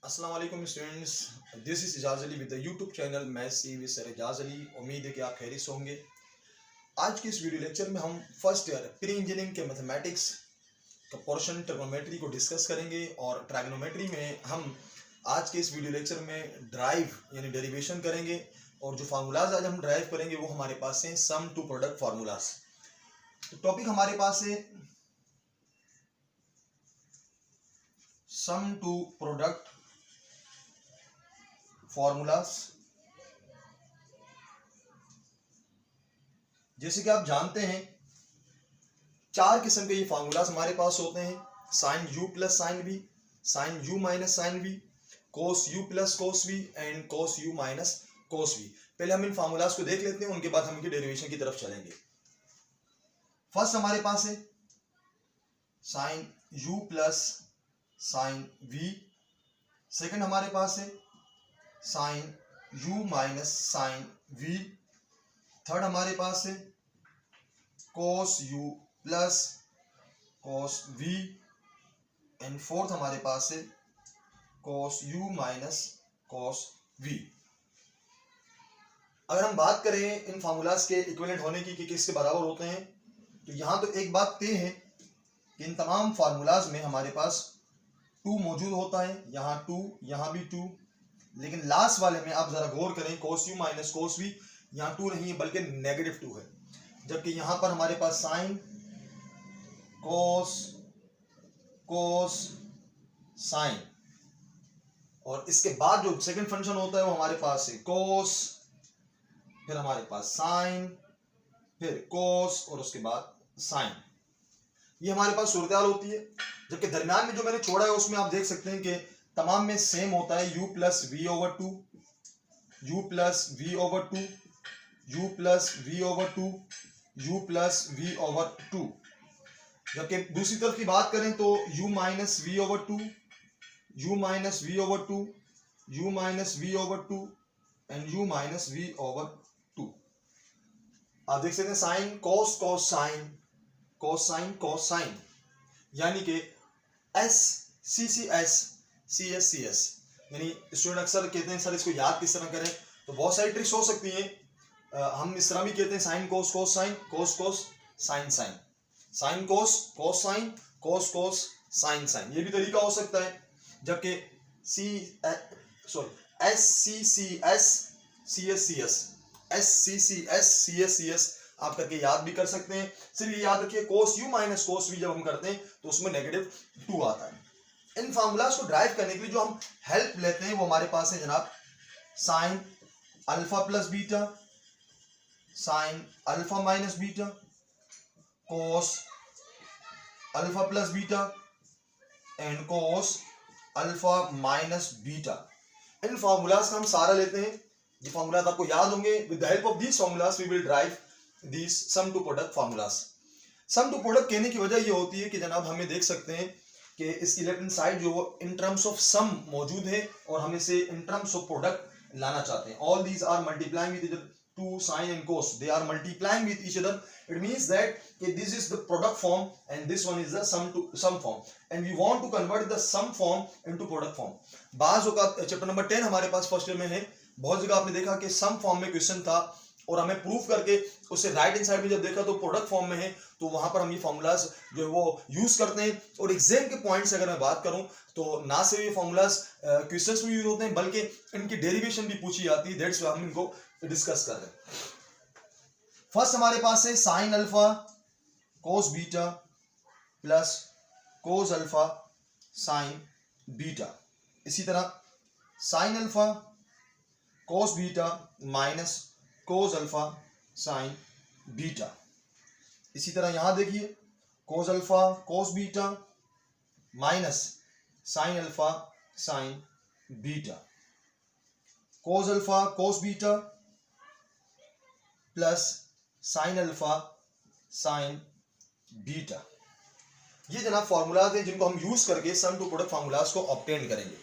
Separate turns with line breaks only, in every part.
अस्सलाम वालेकुम students, this is Ijaz Ali with the YouTube channel maths C with sir Ijaz Ali. उम्मीद है कि आप खैरियत से होंगे। आज के इस वीडियो लेक्चर में हम फर्स्ट ईयर प्री इंजीनियरिंग के मैथमेटिक्स का पोर्शन ट्रिग्नोमेट्री को डिस्कस करेंगे और ट्रिग्नोमेट्री में हम आज के इस वीडियो लेक्चर में ड्राइव यानी डेरिवेशन करेंगे और जो फार्मूलाज आज हम ड्राइव करेंगे वो हमारे पास हैं सम टू प्रोडक्ट फार्मूलाज। तो टॉपिक हमारे पास है सम टू प्रोडक्ट फॉर्मूलास। जैसे कि आप जानते हैं चार किस्म के ये फार्मूलास हमारे पास होते हैं, sine u plus sine b, sine u minus sine b, cos u plus cos b and cos u minus cos b. पहले हम इन फार्मूलास को देख लेते हैं, उनके बाद हम इनकी डेरिवेशन की तरफ चलेंगे। फर्स्ट हमारे पास है sine u plus sine v, second हमारे पास है sine u minus sine v, third हमारे पास है cos u plus cos v and fourth हमारे पास है cos u minus cos v। अगर हम बात करें इन फार्मूलाज के इक्विवेलेंट होने की कि किसके बराबर होते हैं, तो यहाँ तो एक बात तय है कि इन तमाम फार्मूलाज में हमारे पास 2 मौजूद होता है, यहाँ 2, यहाँ भी 2, लेकिन लास्ट वाले में आप जरा गौर करें कोस यू माइनस कोस वी, यहाँ 2 नहीं है बल्कि नेगेटिव 2 है, जबकि यहाँ पर हमारे पास साइन कोस कोस साइन और इसके बाद जो सेकंड फंक्शन होता है वो हमारे पास है कोस, फिर हमारे पास साइन, फिर कोस और उसके बाद साइन। ये हमारे पास सूरत-ए-हाल होती है। जबकि दरमियान में जो मैंने छोड़ा है उसमें आप देख सकते हैं कि तमाम में सेम होता है u plus v over 2, u plus v over 2, u plus v over 2, u plus v over 2। जबकि दूसरी तरफ की बात करें तो u minus v over 2, u minus v over 2, u minus v over 2 and u minus v over 2। आप देख सकते हैं sine cos cos sine, cos sine cos sine, यानी कि S C C S C S C S. यानी student अक्सर कहते हैं सर इसको याद किस तरह करें, तो बहुत सारी ट्रिक्स हो सकती हैं। हम इस तरह भी कहते हैं sine cos cos sine, cos cos sine sine, sine cos cos sine, cos cos sine sine, ये भी तरीका हो सकता है। जबकि S C C S C S C S, S C C S C S C S आप करके याद भी कर सकते हैं। सिर्फ ये याद रखिए कोस यू माइनस कोस वी जब हम करते हैं तो उसमें नेगेटिव 2 आता है। इन फार्मूलाज को ड्राइव करने के लिए जो हम हेल्प लेते हैं वो हमारे पास है जनाब sign alpha plus beta, sign alpha minus beta, cos alpha plus beta and cos alpha minus beta. In formulas का हम सारा लेते हैं। ये फार्मूलाज आपको याद होंगे। With the help of these formulas we will derive these sum to product formulas. Sum to product कहने की वजह ये होती है कि जनाब हमें देख सकते हैं कि इसकी लेफ्ट हैंड साइड जो इन टर्म्स ऑफ सम मौजूद है और हम इसे इन टर्म्स ऑफ प्रोडक्ट लाना चाहते हैं। All these are multiplying with two sine and cos, they are multiplying with each other. It means that कि this is the product form and this one is the sum form and we want to convert the sum form into product form. बाज औकात chapter number 10 हमारे पास first year में है, बहुत जगह आपने देखा कि सम फॉर्म में क्वेश्चन था और हमें प्रूफ करके उसे राइट हैंड साइड में जब देखा तो प्रोडक्ट फॉर्म में है, तो वहां पर हम ये फॉर्मूलाज जो है वो यूज करते हैं। और एग्जाम के पॉइंट से अगर मैं बात करूं तो ना सिर्फ ये फॉर्मूलाज क्वेश्चंस में यूज होते हैं बल्कि इनकी डेरिवेशन भी पूछी जाती है। दैट्स व्हाई हम इनको डिस्कस कर रहे हैं। फर्स्ट हमारे पास है sine alpha cos beta plus cos alpha sign beta. इसी तरह sine alpha cos beta minus cos alpha sign beta. इसी तरह यहां देखिए cos alpha cos beta minus sine alpha sign beta, cos alpha cos beta plus sine alpha sign beta. ये जनाब formulas हैं जिनको हम यूज करके सम टू प्रोडक्ट फार्मूलाज को ऑब्टेन करेंगे।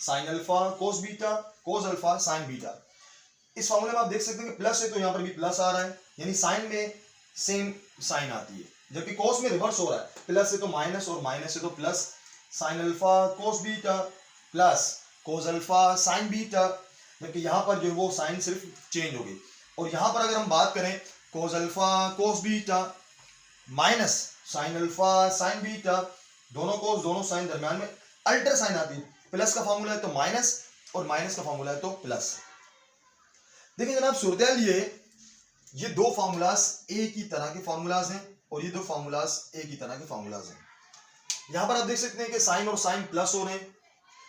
Sine alpha cos beta cos alpha sign beta. इस फॉर्मूले में आप देख सकते हैं कि प्लस है तो यहां पर भी प्लस आ रहा है, यानी साइन में सेम साइन आती है, जबकि कोस में रिवर्स हो रहा है, प्लस है तो माइनस और माइनस है तो plus. Sine alpha cos beta plus cos alpha sign beta, जबकि यहाँ पर जो है वो साइन सिर्फ चेंज होगी। और यहाँ पर अगर हम बात करें cos alpha cos beta minus sine alpha sign beta, दोनों कोस दोनों साइन दरम्यान में अल्टर साइन आती है, प्लस का फॉर्मूला है तो माइनस और माइनस का फॉर्मूला है तो प्लस। देखिए जनाब सूरत ये दो फार्मूलाज एक ही तरह के फार्मूलाज हैं और ये दो फार्मूलाज एक ही तरह के फार्मूलाज हैं। यहां पर आप देख सकते हैं कि साइन और साइन प्लस हो रहे हैं,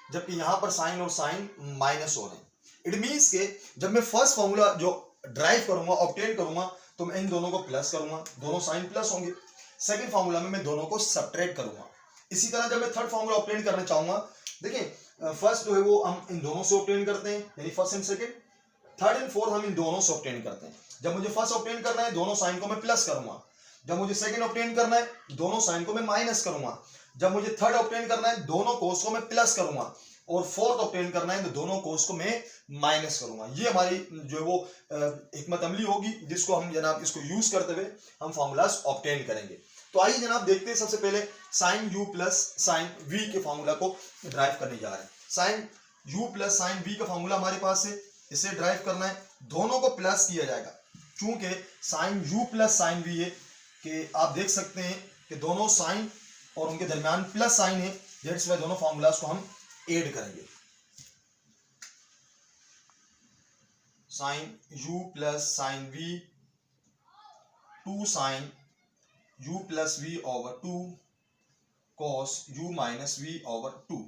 जबकि यहां पर साइन और साइन माइनस हो रहे हैं। इट मींस के जब मैं फर्स्ट फार्मूला जो ड्राइव करूंगा ऑब्टेन करूंगा तो मैं इन दोनों को प्लस करूंगा, दोनों साइन प्लस होंगे। सेकंड फार्मूला में मैं दोनों को सब्ट्रैक्ट करूंगा। इसी तरह जब मैं थर्ड फार्मूला ऑब्टेन करना चाहूंगा, देखिए फर्स्ट जो है वो हम इन दोनों से ऑब्टेन करते हैं, यानी first and second, third and fourth हम इन दोनों से ऑब्टेन करते हैं। जब मुझे फर्स्ट ऑब्टेन करना है दोनों साइन को मैं प्लस करूंगा, जब मुझे सेकंड ऑब्टेन करना है दोनों साइन को मैं माइनस करूंगा, जब मुझे थर्ड ऑब्टेन करना है दोनों कोस को मैं प्लस करूंगा और फोर्थ ऑब्टेन करना है तो दोनों कोस को मैं माइनस करूंगा। ये हमारी जो है वो हिकमत अमली होगी जिसको हम जनाब इसको यूज करते हुए हम फार्मूलाज ऑब्टेन करेंगे। तो आइए जनाब देखते हैं सबसे पहले sine u plus sine v के फार्मूला को ड्राइव करने जा रहे हैं। Sine u plus sine v का फार्मूला हमारे पास है, इसे ड्राइव करना है, दोनों को प्लस किया जाएगा। चूंकि sine u plus sine v है कि आप देख सकते हैं कि दोनों साइन और उनके दरमियान प्लस साइन है, दैट्स वाई दोनों फार्मूलाज को हम ऐड करेंगे। Sine u plus sine v, 2 sine u plus v over 2 cos u minus v over 2,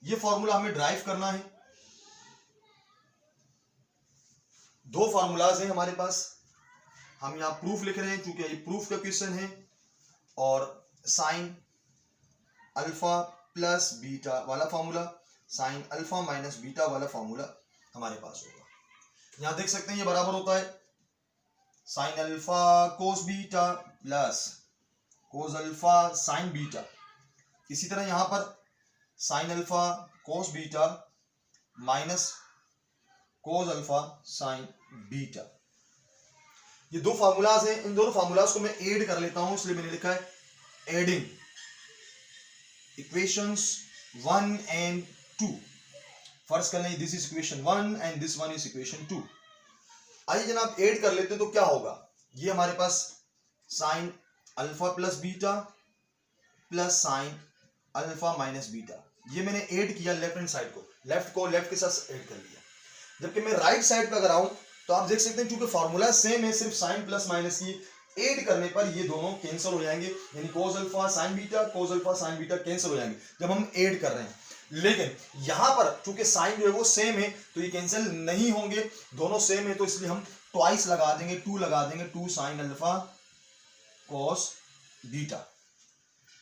ये फॉर्मूला हमें ड्राइव करना है। दो फार्मूलाज हैं हमारे पास, हम यहां प्रूफ लिख रहे हैं क्योंकि ये प्रूफ का क्वेश्चन है। और साइन अल्फा प्लस बीटा वाला formula, sign alpha minus beta वाला फॉर्मूला हमारे पास होगा। यहां देख सकते हैं ये बराबर होता है sine alpha cos beta plus cos alpha sign beta. इसी तरह यहां पर sine alpha cos beta minus cos alpha sign beta, ये दो फार्मूलाज हैं। इन दोनों फार्मूलाज को मैं ऐड कर लेता हूं, इसलिए मैंने लिखा है एडिंग इक्वेशंस 1 एंड 2। फर्ज कर लें this is equation 1 and this one is equation 2। आइए जनाब ऐड कर लेते हैं तो क्या होगा, ये हमारे पास sine alpha plus beta plus sine alpha minus beta, ये मैंने ऐड किया लेफ्ट हैंड साइड को, लेफ्ट को लेफ्ट के साथ ऐड कर लिया। जबकि मैं राइट साइड पे अगर आऊं तो आप देख सकते हैं क्योंकि फार्मूला सेम है, सिर्फ साइन प्लस माइनस की ऐड करने पर ये दोनों कैंसिल हो जाएंगे, यानी cos alpha sign beta cos alpha sign beta cancel हो जाएंगे जब हम ऐड कर रहे हैं। लेकिन यहां पर चूंकि साइन जो है वो सेम है तो ये कैंसिल नहीं होंगे, दोनों सेम है तो इसलिए हम ट्वाइस लगा देंगे, 2 लगा देंगे, 2 साइन अल्फा कोस बीटा।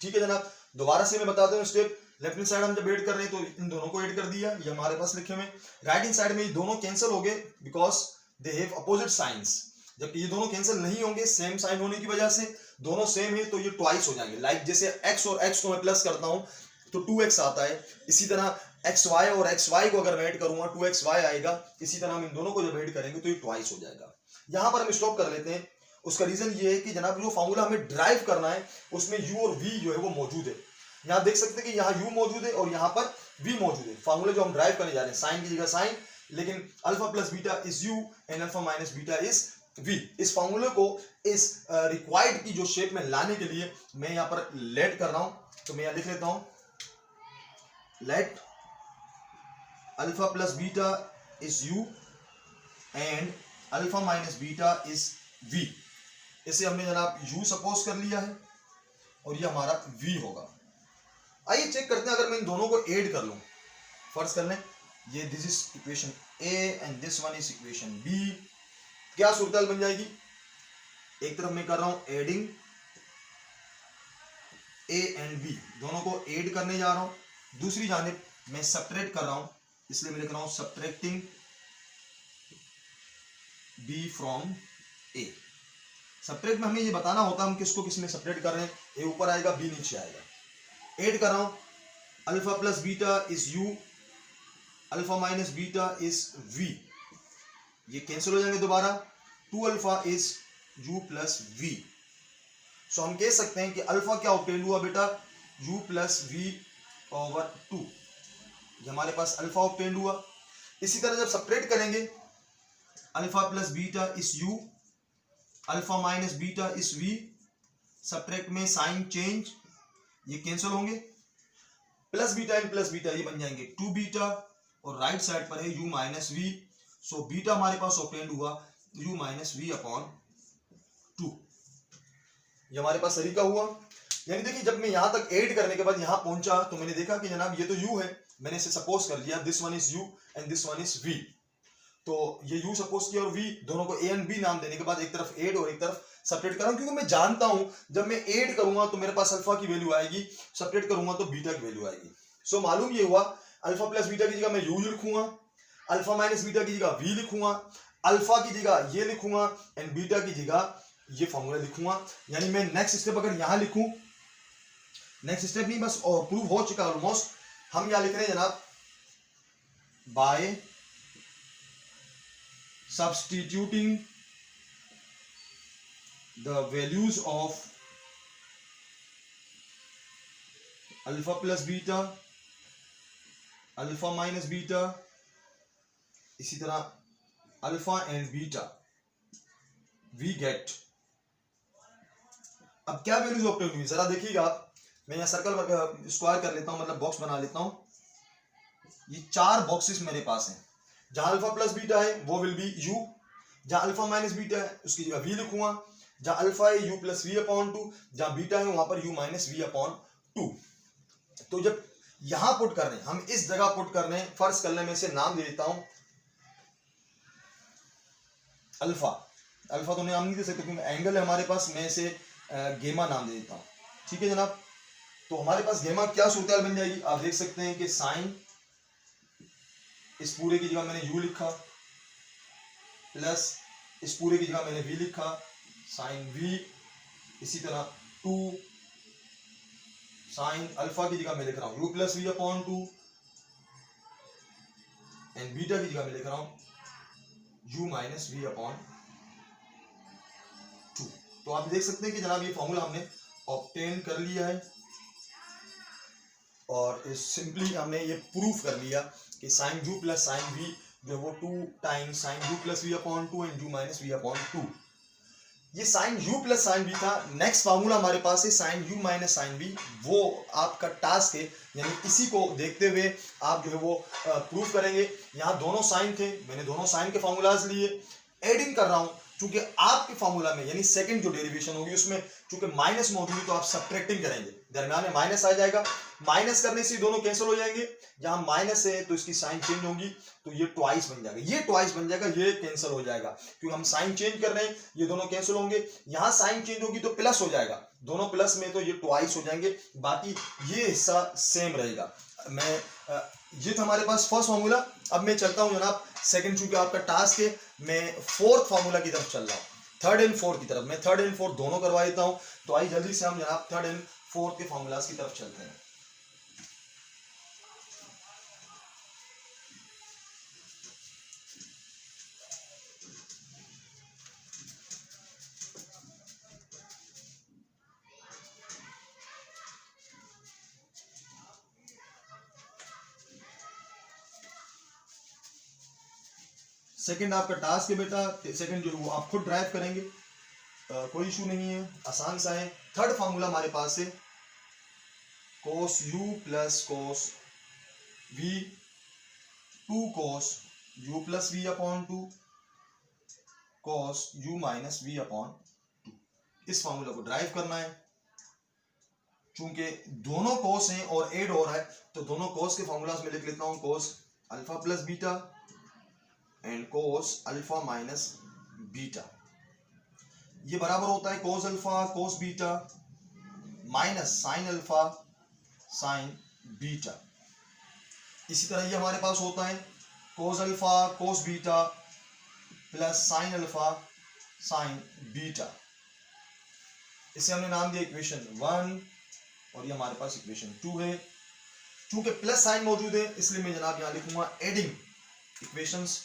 ठीक है जनाब, दोबारा से मैं बताता हूँ स्टेप। लेफ्ट हैंड साइड हम जब ऐड कर रहे हैं तो इन दोनों को ऐड कर दिया, ये हमारे पास लिखे हुए। राइट हैंड साइड में ये दोनों कैंसिल हो गए because they have opposite signs, जबकि ये दोनों कैंसिल नहीं होंगे सेम साइन होने की वजह से, दोनों सेम है तो ये ट्वाइस हो जाएंगे। लाइक जैसे x और x को मैं प्लस करता हूं तो 2x आता है, इसी तरह xy और xy को अगर मैं ऐड करूंगा 2xy आएगा, इसी तरह हम इन दोनों को जब ऐड करेंगे तो ये ट्वाइस हो जाएगा। यहां पर हम स्टॉप कर लेते हैं। उसका रीजन ये है कि जनाब जो फॉर्मूला हमें ड्राइव करना है उसमें u और v जो है वो मौजूद है। यहाँ देख सकते हैं कि यहाँ u मौजूद है और यहाँ पर v मौजूद है। फॉर्मूला जो हम ड्राइव करने जा रहे हैं साइन की जगह साइन, लेकिन alpha plus beta is u and alpha minus beta is v। इस फॉर्मूले को इस रिक्वायर्ड की जो शेप में लाने के लिए मैं यहाँ पर लेट कर रहा हूं, तो मैं यहाँ लिख लेता हूं let alpha plus beta is u and alpha minus beta is v। इसे हमने जनाब u सपोज कर लिया है और ये हमारा v होगा। आइए चेक करते हैं अगर मैं इन दोनों को ऐड कर लूं, फर्ज कर लें ये this is equation a and this one is equation b, क्या सूरत बन जाएगी। एक तरफ मैं कर रहा हूं एडिंग a एंड b, दोनों को ऐड करने जा रहा हूं, दूसरी जानिब मैं सब्ट्रैक्ट कर रहा हूं, इसलिए मैं लिख रहा हूं subtracting b from a। Subtract में हमें ये बताना होता है हम किसको किस में सब्ट्रैक्ट कर रहे हैं, a ऊपर आएगा b नीचे आएगा। ऐड कर रहा हूं alpha plus beta is u, alpha minus beta is v, ये कैंसिल हो जाएंगे दोबारा, 2 alpha is u plus v। सो हम कह सकते हैं कि अल्फा क्या ऑब्टेन हुआ बेटा, u प्लस v ओवर 2। ये हमारे पास अल्फा ऑब्टेन हुआ। इसी तरह जब सेपरेट करेंगे, alpha plus beta is u, alpha minus beta is v, separate में साइन चेंज, ये कैंसिल होंगे, plus beta and plus beta ये बन जाएंगे 2 बीटा, और राइट साइड पर है u minus v. So beta हमारे पास ऑब्टेन्ड हुआ u माइनस वी अपॉन 2। ये हमारे पास तरीका हुआ। यानी देखिए जब मैं यहां तक ऐड करने के बाद यहां पहुंचा तो मैंने देखा कि जनाब ये तो u है, मैंने इसे सपोज कर लिया this one is u and this one is v। तो ये u सपोज किया और v, दोनों को a एंड b नाम देने के बाद एक तरफ ऐड और एक तरफ सेपरेट कर रहा हूं, क्योंकि मैं जानता हूं जब मैं ऐड करूंगा तो मेरे पास अल्फा की वैल्यू आएगी, सेपरेट करूंगा तो बीटा की वैल्यू आएगी। सो मालूम ये हुआ अल्फा प्लस बीटा की जगह मैं u लिखूंगा, अल्फा माइनस बीटा की जगह v लिखूंगा, अल्फा की जगह ये लिखूंगा एंड बीटा की जगह ये फॉर्मूला लिखूंगा। यानी मैं नेक्स्ट स्टेप अगर यहां लिखूं, नेक्स्ट स्टेप नहीं बस प्रूव हो चुका ऑलमोस्ट, हम यहां लिख रहे हैं जनाब bye substituting the values of alpha plus beta, alpha minus beta, इसी तरह alpha and beta, we get। अब क्या वैल्यूज ऑब्टेन हुई जरा देखिएगा, मैं यहां सर्कल स्क्वायर कर लेता हूं, मतलब बॉक्स बना लेता हूं। ये 4 बॉक्सेस मेरे पास हैं, जहां अल्फा प्लस बीटा है वो विल बी u, जहां अल्फा माइनस बीटा है उसकी जगह v लिखूंगा, जहां अल्फा है u प्लस वी अपॉन 2, जहां बीटा है वहां पर u माइनस वी अपॉन 2। तो जब यहां पुट कर रहे हैं, हम इस जगह पुट कर रहे हैं, फर्ज कर ले मैं इसे नाम दे देता हूं अल्फा। अल्फा तो नाम नहीं दे सकते क्योंकि एंगल है हमारे पास, मैं इसे गेमा नाम दे देता हूं, ठीक है जनाब। तो हमारे पास गेमा क्या सूरत बन जाएगी, आप देख सकते हैं कि साइन, इस पूरे की जगह मैंने u लिखा, प्लस इस पूरे की जगह मैंने v लिखा, साइन v, इसी तरह 2 साइन अल्फा की जगह मैं लिख रहा हूं u plus v upon 2 and beta की जगह मैं लिख रहा हूं u माइनस वी अपॉन 2। तो आप देख सकते हैं कि जनाब ये फॉर्मूला हमने ऑब्टेन कर लिया है और सिंपली हमने ये प्रूफ कर लिया कि sine u plus sine v जो वो 2 times sine u plus v upon 2 and u minus v upon 2। ये sine u plus sine v था। नेक्स्ट फार्मूला हमारे पास है sine u minus sine v, वो आपका टास्क है, यानी इसी को देखते हुए आप जो है वो प्रूफ करेंगे। यहाँ दोनों साइन थे, मैंने दोनों साइन के फार्मूलाज लिए, एडिंग कर रहा हूँ चूंकि आपके फार्मूला में यानी सेकंड जो डेरिवेशन होगी उसमें चूंकि माइनस मौजूद है तो आप सब्ट्रैक्टिंग करेंगे, दरमियान में माइनस आ जाएगा, माइनस करने से दोनों कैंसिल हो जाएंगे, जहां माइनस है तो इसकी साइन चेंज होगी तो ये ट्वाइस बन जाएगा, ये ट्वाइस बन जाएगा, ये कैंसिल हो जाएगा क्योंकि हम साइन चेंज कर रहे हैं, ये दोनों कैंसिल होंगे। यहां साइन चेंज होगी तो प्लस हो जाएगा, दोनों प्लस में तो ये ट्वाइस हो जाएंगे, बाकी ये हिस्सा सेम रहेगा। मैं ये था हमारे पास फर्स्ट फार्मूला। अब मैं चलता हूं जनाब सेकंड, चूंकि आपका टास्क है, मैं फोर्थ फार्मूला की तरफ चल रहा हूं, थर्ड एंड फोर्थ की तरफ। मैं थर्ड एंड फोर्थ दोनों करवा देता हूं, तो आइए जल्दी से हम जनाब थर्ड एंड फोर्थ के फार्मूलाज की तरफ चलते हैं। सेकंड आपका टास्क है बेटा, सेकंड जो वो आप खुद ड्राइव करेंगे, कोई इशू नहीं है, आसान सा है। थर्ड फार्मूला हमारे पास है cos u plus cos v, 2 cos u plus v upon 2 cos u minus v upon 2। इस फार्मूला को ड्राइव करना है, चूंकि दोनों कोस हैं और एड हो रहा है तो दोनों कोस के फार्मूलाज में लिख लेता हूं, cos alpha plus beta and cos alpha minus beta. ये बराबर होता है cos alpha cos beta minus sine alpha sign beta. इसी तरह ये हमारे पास होता है cos alpha cos beta plus sine alpha sign beta. इसे हमने नाम दिया इक्वेशन 1 और ये हमारे पास इक्वेशन 2 है। चूंकि प्लस साइन मौजूद है इसलिए मैं जनाब यहां लिखूंगा adding equations,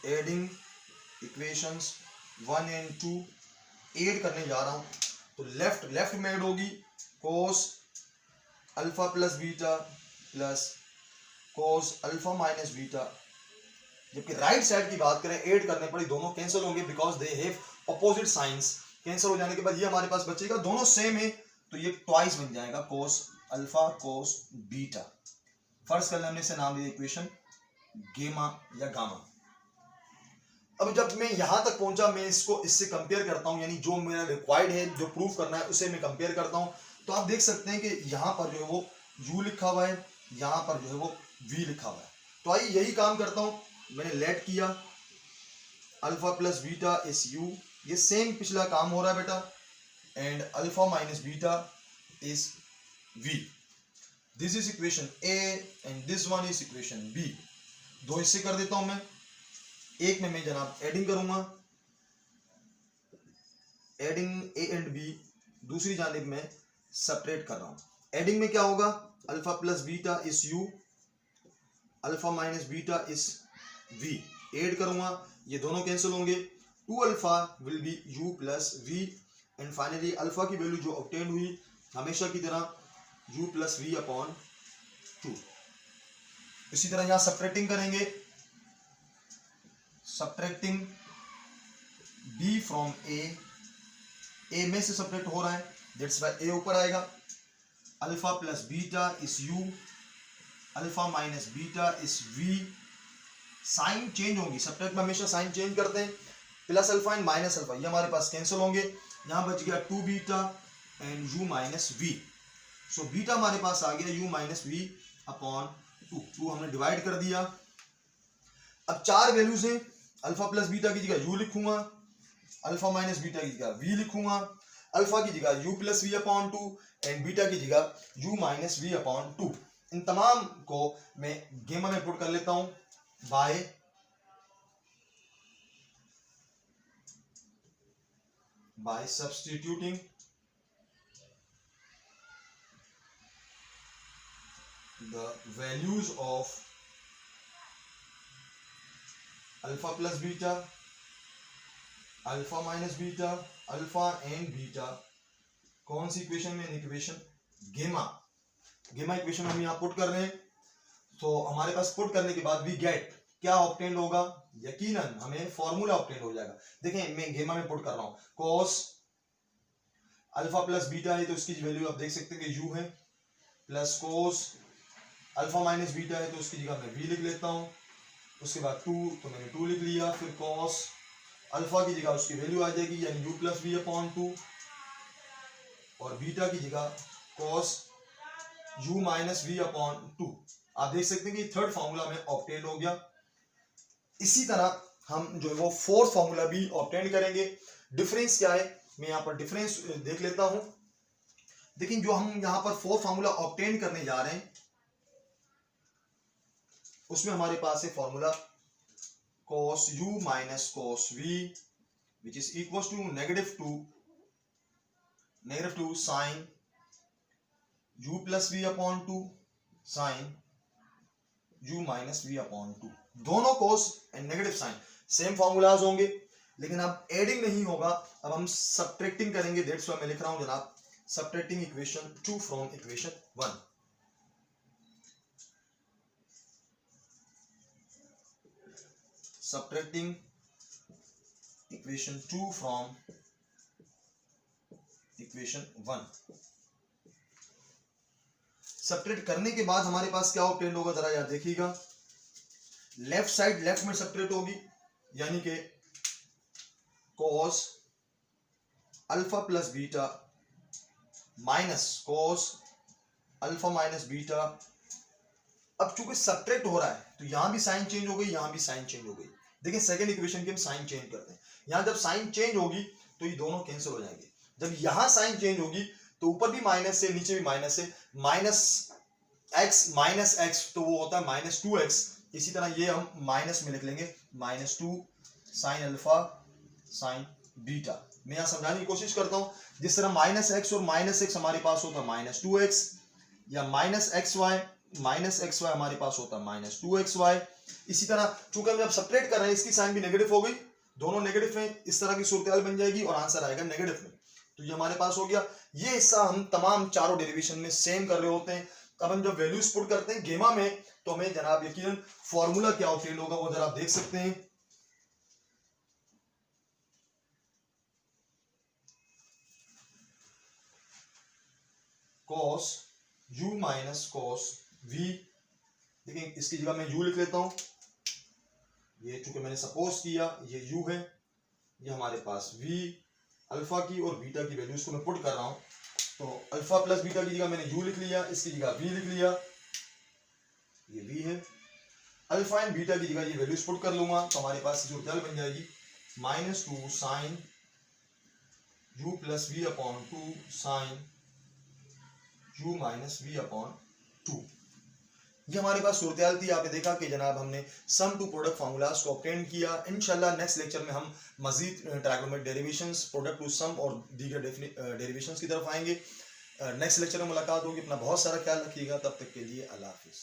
adding equations 1 and 2 add करने जा रहा हूं। तो लेफ्ट में ऐड होगी cos alpha plus beta plus cos alpha minus beta. जबकि राइट साइड की बात करें, ऐड करने पर दोनों कैंसिल होंगे because they have opposite signs. Cancel हो जाने के बाद ये हमारे पास बचेगा, दोनों सेम है तो ये ट्वाइस बन जाएगा cos alpha cos beta. First कर हमने इसे नाम दिया इक्वेशन गेमा या गामा। अब जब मैं यहां तक पहुंचा, मैं इसको इससे कंपेयर करता हूं, यानी जो मेरा रिक्वायर्ड है, जो प्रूफ करना है, उसे मैं कंपेयर करता हूं। तो आप देख सकते हैं कि यहां पर जो है वो u लिखा हुआ है, यहां पर जो है वो v लिखा हुआ है। तो आइए यही काम करता हूं, मैंने लेट किया alpha plus beta is u, ये सेम पिछला काम हो रहा है बेटा, and alpha minus beta is v। This is equation a and this one is equation b। दो हिस्से कर देता हूं मैं, एक में मैं जनाब एडिंग करूंगा, एडिंग a एंड b, दूसरी जानिब में सेपरेट कर रहा हूं। एडिंग में क्या होगा, alpha plus beta is u, alpha minus beta is v। Add करूंगा, ये दोनों कैंसिल होंगे, 2 alpha will be u plus v, and finally alpha की वैल्यू जो ऑब्टेन हुई हमेशा की तरह u प्लस v अपॉन 2। इसी तरह यहां सेपरेटिंग करेंगे, सब्ट्रैक्टिंग b फ्रॉम a में से सब्ट्रैक्ट हो रहा है, दैट्स व्हाई a ऊपर आएगा। Alpha plus beta is u, alpha minus beta is v। Sign change होगी, सब्ट्रैक्ट में हमेशा साइन चेंज करते हैं। Plus alpha and minus alpha ये हमारे पास कैंसिल होंगे, यहां बच गया 2 beta and u minus v। So beta हमारे पास आ गया u माइनस v अपॉन 2 हमने डिवाइड कर दिया। अब 4 वैल्यूज हैं, अल्फा प्लस बीटा की जगह u लिखूंगा, अल्फा माइनस बीटा की जगह v लिखूंगा, अल्फा की जगह u plus v upon 2 and beta की जगह u माइनस v अपॉन 2। इन तमाम को मैं गेमा में पुट कर लेता हूं bye substituting the values of alpha plus beta, alpha minus beta, alpha and beta। कौन सी इक्वेशन में, इक्वेशन गेमा। गेमा इक्वेशन हम यहाँ पुट कर रहे हैं, तो हमारे पास पुट करने के बाद वी गेट क्या ऑब्टेंड होगा, यकीनन हमें फॉर्मूला ऑब्टेंड हो जाएगा। देखें मैं गेमा में पुट कर रहा हूं, cos अल्फा प्लस बीटा है तो इसकी वैल्यू आप देख सकते हैं कि u है, plus cos alpha minus beta है तो उसकी जगह मैं v लिख लेता हूं, उसके बाद 2 तो मैंने 2 लिख लिया, फिर cos अल्फा की जगह उसकी वैल्यू आ जाएगी यानी u प्लस v अपॉन 2, और बीटा की जगह cos u minus v upon 2। आप देख सकते हैं कि थर्ड फॉर्मूला में ऑब्टेन हो गया। इसी तरह हम जो है वो फोर्थ फॉर्मूला भी ऑब्टेन करेंगे। डिफरेंस क्या है, मैं यहाँ पर डिफरेंस देख लेता हूं। देखिए जो हम यहाँ पर फोर्थ फॉर्मूला ऑब्टेन करने जा रहे हैं उसमें हमारे पास है formula cos u minus cos v which is equal to -2 sine u plus v upon 2 sine u minus v upon 2। दोनों cos and negative sine same formulas होंगे, लेकिन अब एडिंग नहीं होगा, अब हम सब्ट्रैक्टिंग करेंगे। दैट्स व्हाई मैं लिख रहा हूं जनाब subtracting equation 2 from equation 1। subtracting equation 2 from equation 1। Subtract करने के बाद हमारे पास क्या ऑब्टेन होगा, जरा याद देखिएगा। लेफ्ट साइड लेफ्ट में सब्ट्रैक्ट होगी, यानी कि cos alpha plus beta minus cos alpha minus beta. अब चूंकि सब्ट्रैक्ट हो रहा है तो यहां भी साइन चेंज हो गई, यहां भी साइन चेंज हो गई। देखिए सेकंड इक्वेशन की हम साइन चेंज करते हैं, यहां जब साइन चेंज होगी तो ये दोनों कैंसिल हो जाएंगे। जब यहां साइन चेंज होगी तो ऊपर भी माइनस है नीचे भी माइनस है, माइनस एक्स तो वो होता है -2x। इसी तरह ये हम माइनस में लिख लेंगे -2 साइन अल्फा साइन बीटा। मैं यहां समझाने की कोशिश करता हूं, जिस तरह -x और -x हमारे पास होता है -2x, या -xy हमारे पास होता है -2xy। इसी तरह चूंकि हम जब सब्ट्रैक्ट कर रहे हैं इसकी साइन भी नेगेटिव हो गई, दोनों नेगेटिव हैं, इस तरह की सूरत हाल बन जाएगी और आंसर आएगा नेगेटिव में। तो ये हमारे पास हो गया। ये हिस्सा हम तमाम चारों डेरिवेशन में सेम कर रहे होते हैं। अब हम जब वैल्यूज पुट करते हैं गेमा में, तो हमें जनाब यकीनन फॉर्मूला क्या ऑब्टेन होगा वो जरा आप देख सकते हैं। cos u minus cos v, देखिए इसकी जगह मैं u लिख लेता हूं। ये चूंकि मैंने सपोज किया ये u है, ये हमारे पास v, अल्फा की और बीटा की वैल्यूज को मैं पुट कर रहा हूं। तो अल्फा प्लस बीटा की जगह मैंने u लिख लिया, इसकी जगह v लिख लिया, ये v है। अल्फा एंड बीटा की जगह ये वैल्यूज पुट कर लूंगा, तो हमारे पास जो रिजल्ट बन जाएगी -2 sine u plus v upon 2 sine u minus v upon 2। ये हमारे पास सूरत थी। आपने देखा कि जनाब हमने सम टू प्रोडक्ट फार्मूलाज को ऑब्टेन किया। इंशाल्लाह नेक्स्ट लेक्चर में हम मजीद trigonometric derivations, product to some और दीगर डेरिवेशंस की तरफ आएंगे। नेक्स्ट लेक्चर में मुलाकात होगी। अपना बहुत सारा ख्याल रखिएगा। तब तक के लिए अल्लाह हाफिज़।